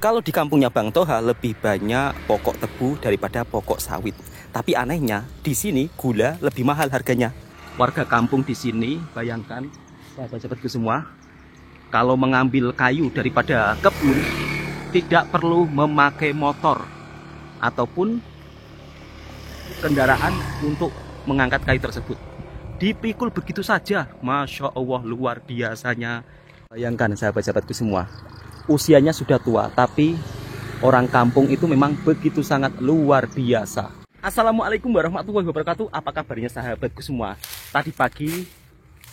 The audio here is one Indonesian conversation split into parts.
Kalau di kampungnya Bang Toha lebih banyak pokok tebu daripada pokok sawit. Tapi anehnya di sini gula lebih mahal harganya. Warga kampung di sini, bayangkan sahabat-sahabatku semua, kalau mengambil kayu daripada kebun tidak perlu memakai motor ataupun kendaraan untuk mengangkat kayu tersebut. Dipikul begitu saja, Masya Allah, luar biasanya. Bayangkan sahabat-sahabatku semua, usianya sudah tua, tapi orang kampung itu memang begitu sangat luar biasa. Assalamualaikum warahmatullahi wabarakatuh. Apa kabarnya sahabatku semua? Tadi pagi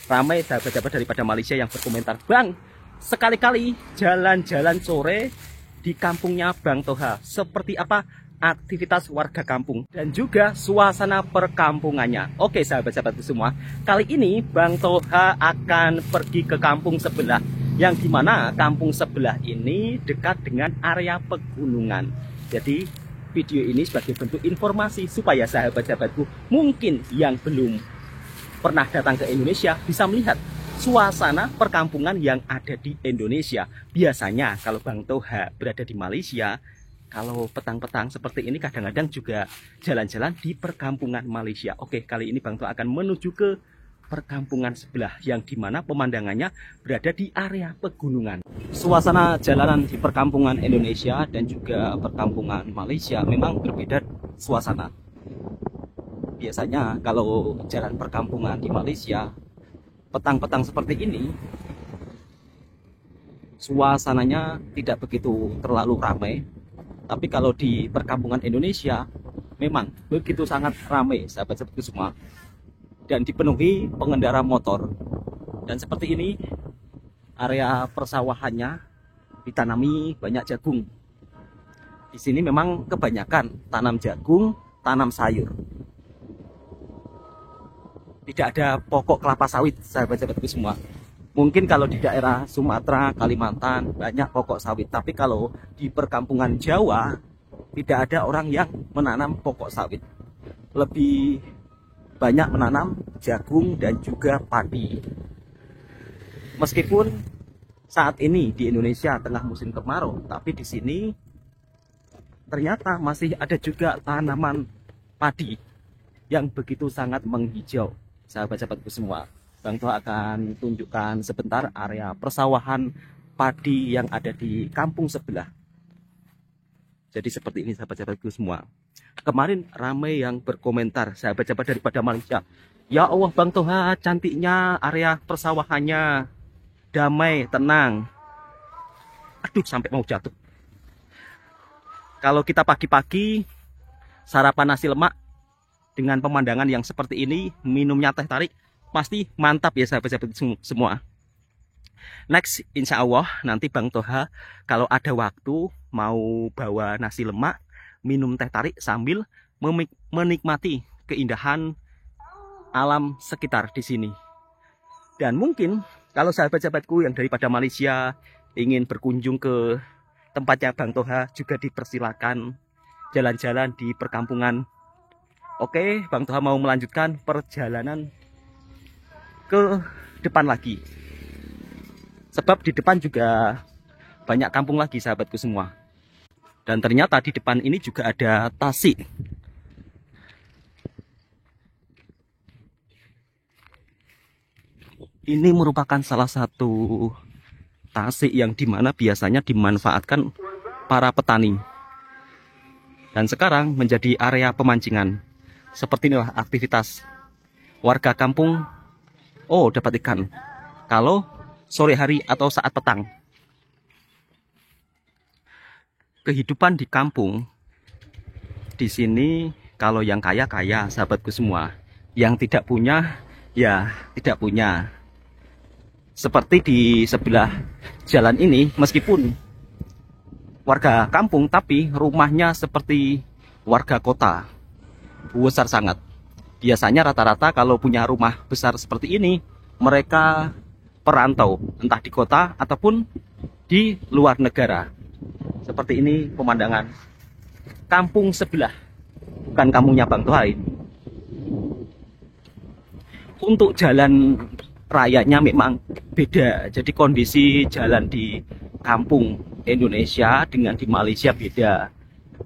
ramai sahabat-sahabat daripada Malaysia yang berkomentar, Bang, sekali-kali jalan-jalan sore di kampungnya Bang Toha. Seperti apa aktivitas warga kampung dan juga suasana perkampungannya. Oke sahabat-sahabatku semua, kali ini Bang Toha akan pergi ke kampung sebelah, yang dimana kampung sebelah ini dekat dengan area pegunungan. Jadi video ini sebagai bentuk informasi supaya sahabat-sahabatku mungkin yang belum pernah datang ke Indonesia bisa melihat suasana perkampungan yang ada di Indonesia. Biasanya kalau Bang Toha berada di Malaysia, kalau petang-petang seperti ini kadang-kadang juga jalan-jalan di perkampungan Malaysia. Oke, kali ini Bang Toha akan menuju ke perkampungan sebelah yang dimana pemandangannya berada di area pegunungan. Suasana jalanan di perkampungan Indonesia dan juga perkampungan Malaysia memang berbeda suasana. Biasanya kalau jalan perkampungan di Malaysia petang-petang seperti ini, suasananya tidak begitu terlalu ramai. Tapi kalau di perkampungan Indonesia memang begitu sangat ramai sahabat-sahabatku semua, dan dipenuhi pengendara motor. Dan seperti ini area persawahannya ditanami banyak jagung. Di sini memang kebanyakan tanam jagung, tanam sayur. Tidak ada pokok kelapa sawit sahabat-sahabatku semua. Mungkin kalau di daerah Sumatera, Kalimantan banyak pokok sawit, tapi kalau di perkampungan Jawa tidak ada orang yang menanam pokok sawit. Lebih banyak menanam jagung dan juga padi. Meskipun saat ini di Indonesia tengah musim kemarau, tapi di sini ternyata masih ada juga tanaman padi yang begitu sangat menghijau. Sahabat-sahabatku semua, Bang Toha akan tunjukkan sebentar area persawahan padi yang ada di kampung sebelah. Jadi seperti ini sahabat-sahabatku semua. Kemarin ramai yang berkomentar sahabat-sahabat daripada Malaysia, ya Allah Bang Toha, cantiknya area persawahannya, damai, tenang. Aduh, sampai mau jatuh. Kalau kita pagi-pagi sarapan nasi lemak dengan pemandangan yang seperti ini, minumnya teh tarik, pasti mantap ya sahabat-sahabat semua. Next, insya Allah nanti Bang Toha kalau ada waktu mau bawa nasi lemak, minum teh tarik sambil menikmati keindahan alam sekitar di sini. Dan mungkin kalau sahabat-sahabatku yang daripada Malaysia ingin berkunjung ke tempatnya Bang Toha, juga dipersilakan jalan-jalan di perkampungan. Oke, Bang Toha mau melanjutkan perjalanan ke depan lagi. Sebab di depan juga banyak kampung lagi sahabatku semua. Dan ternyata di depan ini juga ada tasik. Ini merupakan salah satu tasik yang dimana biasanya dimanfaatkan para petani. Dan sekarang menjadi area pemancingan. Seperti inilah aktivitas warga kampung. Oh, dapat ikan kalau sore hari atau saat petang. Kehidupan di kampung di sini, kalau yang kaya sahabatku semua, yang tidak punya ya tidak punya. Seperti di sebelah jalan ini, meskipun warga kampung tapi rumahnya seperti warga kota, besar sangat. Biasanya rata-rata kalau punya rumah besar seperti ini, mereka perantau, entah di kota ataupun di luar negara. Seperti ini pemandangan kampung sebelah, bukan kampungnya Bang Toha ini. Untuk jalan rayanya memang beda, jadi kondisi jalan di kampung Indonesia dengan di Malaysia beda.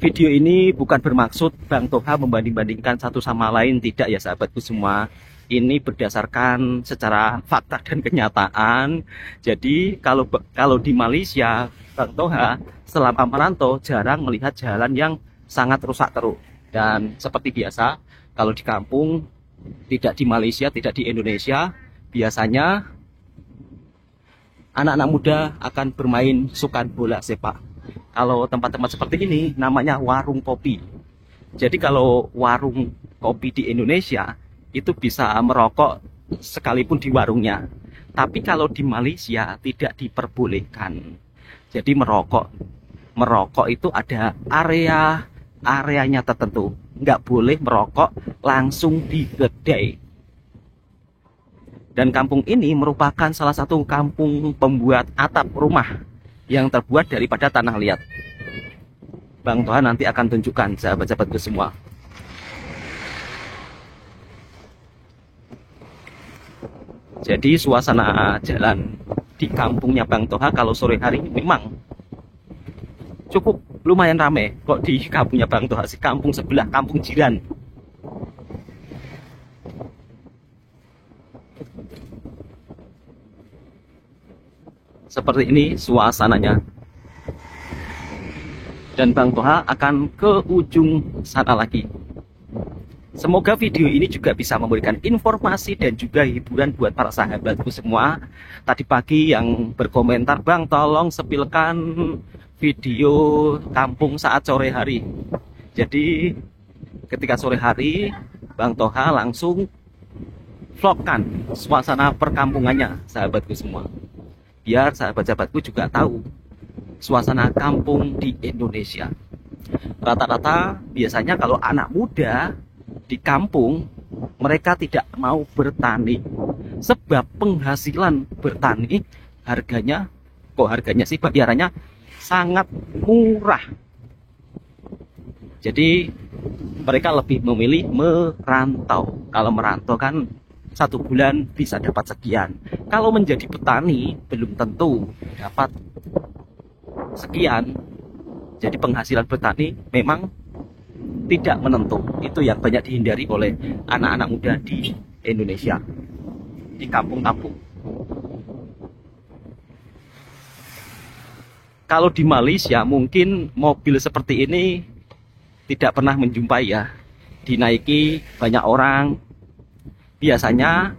Video ini bukan bermaksud Bang Toha membanding-bandingkan satu sama lain, tidak ya sahabatku semua. Ini berdasarkan secara fakta dan kenyataan. Jadi kalau di Malaysia, Bang Toha selama merantau jarang melihat jalan yang sangat rusak teruk. Dan seperti biasa, kalau di kampung, tidak di Malaysia, tidak di Indonesia, biasanya anak-anak muda akan bermain sukan bola sepak. Kalau tempat-tempat seperti ini namanya warung kopi. Jadi kalau warung kopi di Indonesia itu bisa merokok sekalipun di warungnya. Tapi kalau di Malaysia tidak diperbolehkan. Jadi merokok itu ada areanya tertentu. Nggak boleh merokok langsung di kedai. Dan kampung ini merupakan salah satu kampung pembuat atap rumah yang terbuat daripada tanah liat. Bang Toha nanti akan tunjukkan sahabat-sahabatku semua. Jadi suasana jalan di kampungnya Bang Toha kalau sore hari memang cukup lumayan ramai. Kok di kampungnya Bang Toha sih, kampung sebelah, kampung jiran. Seperti ini suasananya. Dan Bang Toha akan ke ujung sana lagi. Semoga video ini juga bisa memberikan informasi dan juga hiburan buat para sahabatku semua. Tadi pagi yang berkomentar, Bang tolong sepilkan video kampung saat sore hari. Jadi ketika sore hari Bang Toha langsung vlogkan suasana perkampungannya sahabatku semua. Biar sahabat-sahabatku juga tahu suasana kampung di Indonesia. Rata-rata biasanya kalau anak muda di kampung mereka tidak mau bertani. Sebab penghasilan bertani harganya sih bayarannya sangat murah. Jadi mereka lebih memilih merantau. Kalau merantau kan 1 bulan bisa dapat sekian. Kalau menjadi petani belum tentu dapat sekian. Jadi penghasilan petani memang tidak menentu. Itu yang banyak dihindari oleh anak-anak muda di Indonesia, di kampung-kampung. Kalau di Malaysia mungkin mobil seperti ini tidak pernah menjumpai ya. Dinaiki banyak orang. Biasanya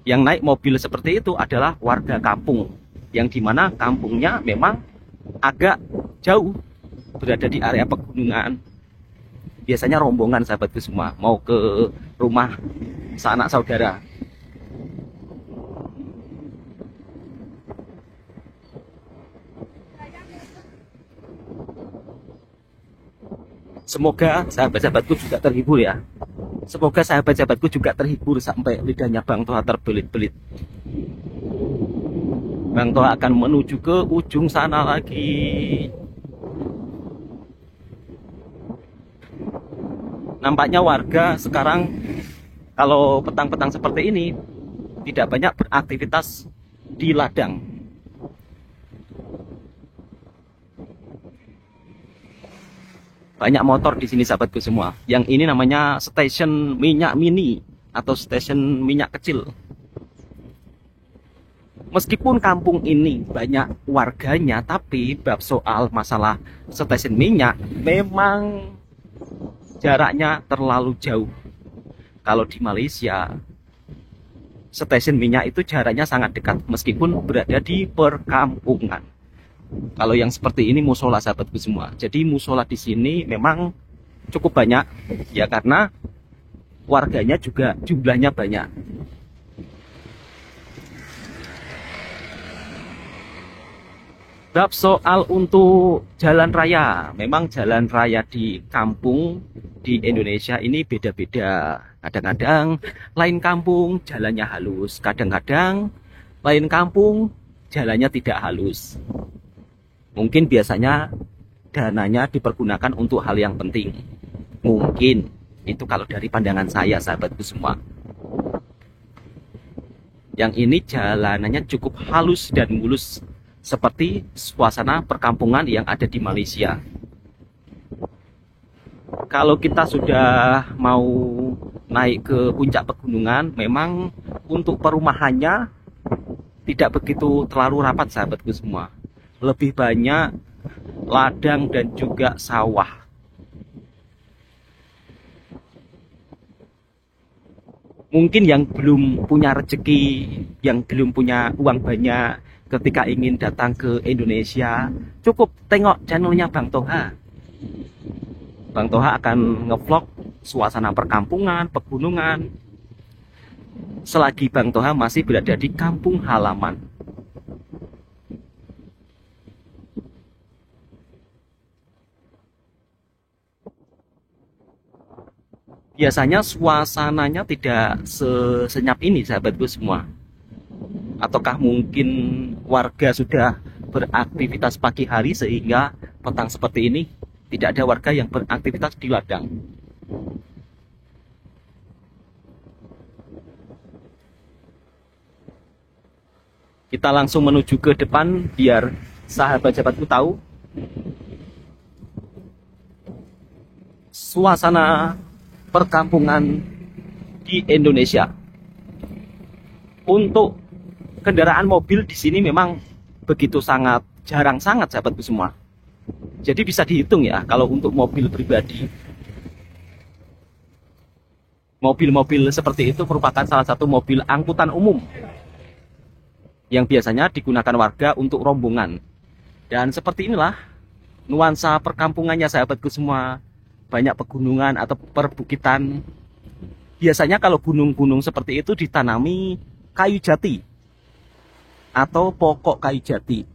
yang naik mobil seperti itu adalah warga kampung, yang dimana kampungnya memang agak jauh, berada di area pegunungan. Biasanya rombongan sahabatku semua, mau ke rumah sanak saudara. Semoga sahabat-sahabatku juga terhibur ya. Semoga sahabat-sahabatku juga terhibur sampai lidahnya Bang Toha terbelit-belit. Bang Toha akan menuju ke ujung sana lagi. Nampaknya warga sekarang kalau petang-petang seperti ini tidak banyak beraktivitas di ladang. Banyak motor di sini sahabatku semua. Yang ini namanya stasiun minyak mini atau stasiun minyak kecil. Meskipun kampung ini banyak warganya, tapi bab soal masalah stasiun minyak memang jaraknya terlalu jauh. Kalau di Malaysia, stasiun minyak itu jaraknya sangat dekat meskipun berada di perkampungan. Kalau yang seperti ini musola sahabatku semua. Jadi musola di sini memang cukup banyak ya, karena warganya juga jumlahnya banyak. Bab soal untuk jalan raya, memang jalan raya di kampung di Indonesia ini beda-beda. Kadang-kadang lain kampung jalannya halus, kadang-kadang lain kampung jalannya tidak halus. Mungkin biasanya dananya dipergunakan untuk hal yang penting. Mungkin itu kalau dari pandangan saya sahabatku semua. Yang ini jalanannya cukup halus dan mulus seperti suasana perkampungan yang ada di Malaysia. Kalau kita sudah mau naik ke puncak pegunungan, memang untuk perumahannya tidak begitu terlalu rapat sahabatku semua. Lebih banyak ladang dan juga sawah. Mungkin yang belum punya rezeki, yang belum punya uang banyak ketika ingin datang ke Indonesia, cukup tengok channelnya Bang Toha. Bang Toha akan ngevlog suasana perkampungan, pegunungan, selagi Bang Toha masih berada di kampung halaman. Biasanya suasananya tidak sesenyap ini sahabatku semua. Ataukah mungkin warga sudah beraktivitas pagi hari sehingga petang seperti ini tidak ada warga yang beraktivitas di ladang. Kita langsung menuju ke depan biar sahabat-sahabatku tahu suasana perkampungan di Indonesia. Untuk kendaraan mobil di sini memang begitu sangat jarang sangat sahabatku semua. Jadi bisa dihitung ya kalau untuk mobil pribadi. Mobil-mobil seperti itu merupakan salah satu mobil angkutan umum yang biasanya digunakan warga untuk rombongan. Dan seperti inilah nuansa perkampungannya sahabatku semua. Banyak pegunungan atau perbukitan. Biasanya kalau gunung-gunung seperti itu ditanami kayu jati atau pokok kayu jati.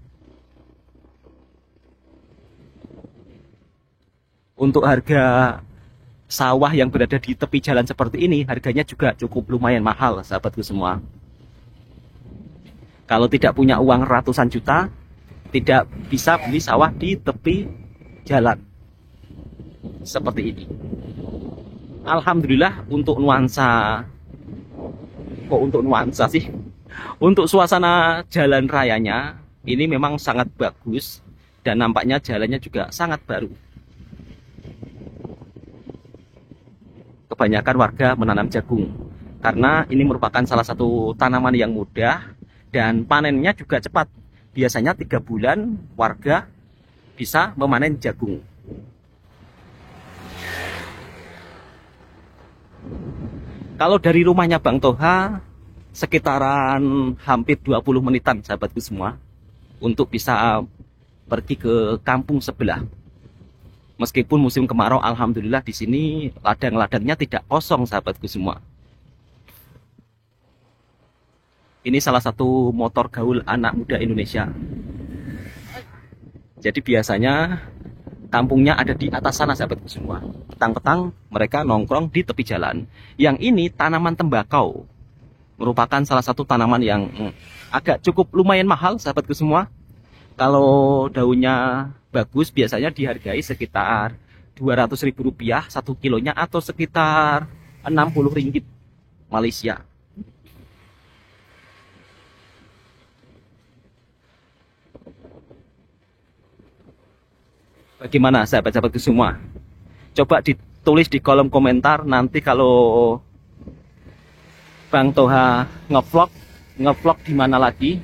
Untuk harga sawah yang berada di tepi jalan seperti ini, harganya juga cukup lumayan mahal sahabatku semua. Kalau tidak punya uang ratusan juta, tidak bisa beli sawah di tepi jalan seperti ini. Alhamdulillah untuk nuansa, untuk nuansa sih, untuk suasana jalan rayanya ini memang sangat bagus dan nampaknya jalannya juga sangat baru. Kebanyakan warga menanam jagung karena ini merupakan salah satu tanaman yang mudah dan panennya juga cepat. Biasanya 3 bulan warga bisa memanen jagung. Kalau dari rumahnya Bang Toha sekitaran hampir 20 menitan sahabatku semua untuk bisa pergi ke kampung sebelah. Meskipun musim kemarau, alhamdulillah di sini ladang-ladangnya tidak kosong sahabatku semua. Ini salah satu motor gaul anak muda Indonesia. Jadi biasanya kampungnya ada di atas sana sahabatku semua. Petang-petang mereka nongkrong di tepi jalan. Yang ini tanaman tembakau. Merupakan salah satu tanaman yang agak cukup lumayan mahal sahabatku semua. Kalau daunnya bagus biasanya dihargai sekitar Rp200.000 1 kilonya atau sekitar Rp60 Malaysia. Bagaimana sahabat-sahabatku semua? Coba ditulis di kolom komentar nanti kalau Bang Toha ngevlog di mana lagi,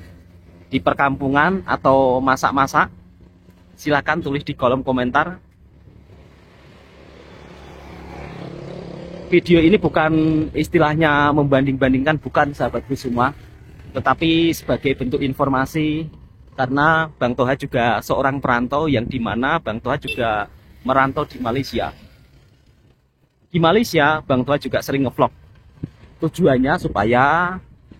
di perkampungan atau masak-masak. Silahkan tulis di kolom komentar. Video ini bukan istilahnya membanding-bandingkan, bukan sahabatku semua, tetapi sebagai bentuk informasi. Karena Bang Toha juga seorang perantau yang dimana Bang Toha juga merantau di Malaysia. Di Malaysia, Bang Toha juga sering ngevlog. Tujuannya supaya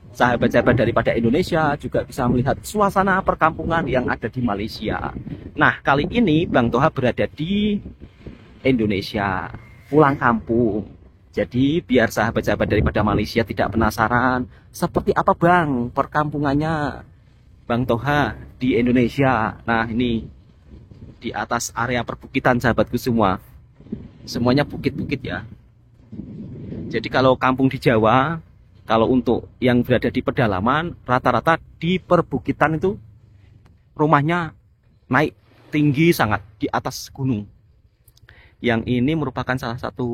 sahabat-sahabat daripada Indonesia juga bisa melihat suasana perkampungan yang ada di Malaysia. Nah, kali ini Bang Toha berada di Indonesia, pulang kampung. Jadi biar sahabat-sahabat daripada Malaysia tidak penasaran, seperti apa Bang perkampungannya Bang Toha di Indonesia. Nah, ini di atas area perbukitan sahabatku semua. Semuanya bukit-bukit ya. Jadi kalau kampung di Jawa, kalau untuk yang berada di pedalaman, rata-rata di perbukitan itu rumahnya naik tinggi sangat di atas gunung. Yang ini merupakan salah satu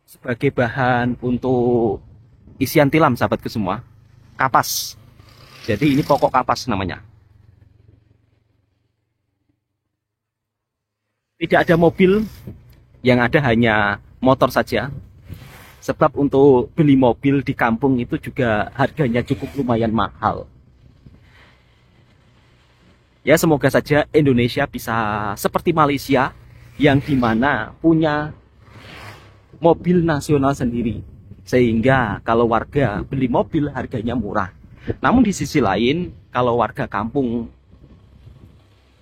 sebagai bahan untuk isian tilam, sahabatku semua. Kapas. Jadi ini pokok kapas namanya. Tidak ada mobil, yang ada hanya motor saja. Sebab untuk beli mobil di kampung itu juga harganya cukup lumayan mahal. Ya, semoga saja Indonesia bisa seperti Malaysia, yang dimana punya mobil nasional sendiri. Sehingga kalau warga beli mobil harganya murah. Namun di sisi lain, kalau warga kampung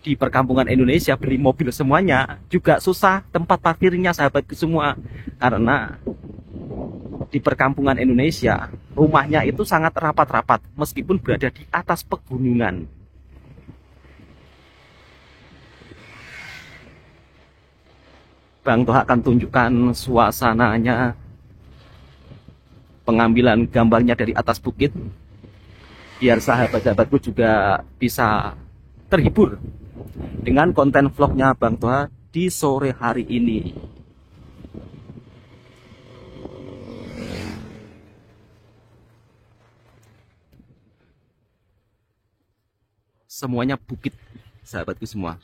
di perkampungan Indonesia beli mobil semuanya juga susah tempat parkirnya, sahabatku semua. Karena di perkampungan Indonesia rumahnya itu sangat rapat-rapat meskipun berada di atas pegunungan. Bang Toha akan tunjukkan suasananya, pengambilan gambarnya dari atas bukit, biar sahabat-sahabatku juga bisa terhibur dengan konten vlognya Bang Toha di sore hari ini. Semuanya bukit, sahabatku semua.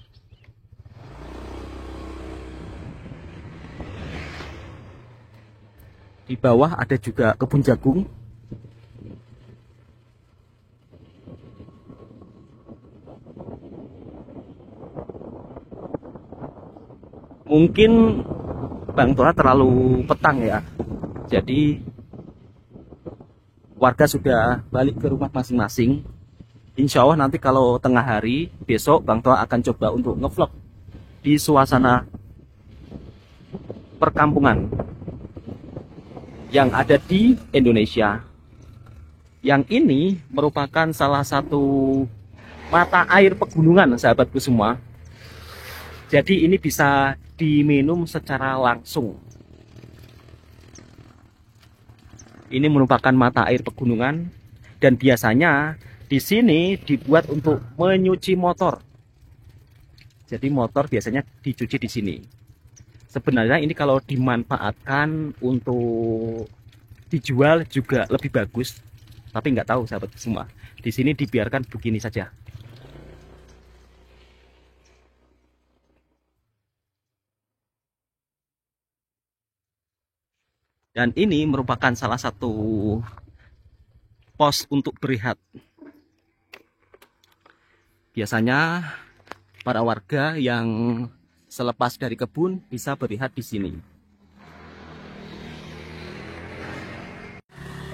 Di bawah ada juga kebun jagung. Mungkin Bang Toha terlalu petang ya. Jadi warga sudah balik ke rumah masing-masing. Insya Allah nanti kalau tengah hari besok Bang Toha akan coba untuk ngevlog di suasana perkampungan yang ada di Indonesia. Yang ini merupakan salah satu mata air pegunungan, sahabatku semua. Jadi ini bisa diminum secara langsung. Ini merupakan mata air pegunungan dan biasanya di sini dibuat untuk menyuci motor. Jadi motor biasanya dicuci di sini. Sebenarnya ini kalau dimanfaatkan untuk dijual juga lebih bagus, tapi nggak tahu sahabat semua. Di sini dibiarkan begini saja. Dan ini merupakan salah satu pos untuk berehat. Biasanya para warga yang selepas dari kebun bisa berehat di sini.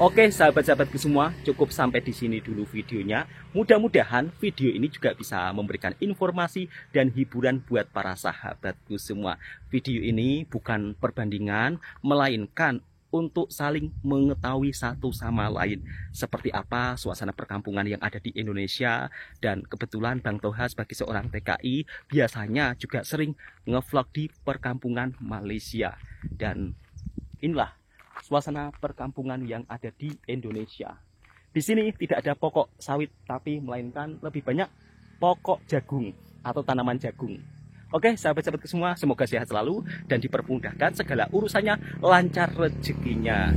Oke, sahabat-sahabatku semua, cukup sampai di sini dulu videonya. Mudah-mudahan video ini juga bisa memberikan informasi dan hiburan buat para sahabatku semua. Video ini bukan perbandingan, melainkan untuk saling mengetahui satu sama lain seperti apa suasana perkampungan yang ada di Indonesia. Dan kebetulan Bang Toha sebagai seorang TKI biasanya juga sering ngevlog di perkampungan Malaysia. Dan inilah suasana perkampungan yang ada di Indonesia. Di sini tidak ada pokok sawit, tapi melainkan lebih banyak pokok jagung atau tanaman jagung. Oke, sahabat-sahabatku semua, semoga sehat selalu dan dipermudahkan segala urusannya, lancar rezekinya.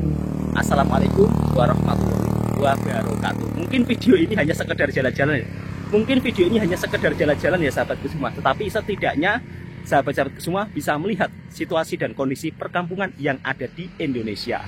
Assalamualaikum warahmatullahi wabarakatuh. Mungkin video ini hanya sekedar jalan-jalan ya. Mungkin video ini hanya sekedar jalan-jalan ya sahabatku semua. Tetapi setidaknya sahabat-sahabatku semua bisa melihat situasi dan kondisi perkampungan yang ada di Indonesia.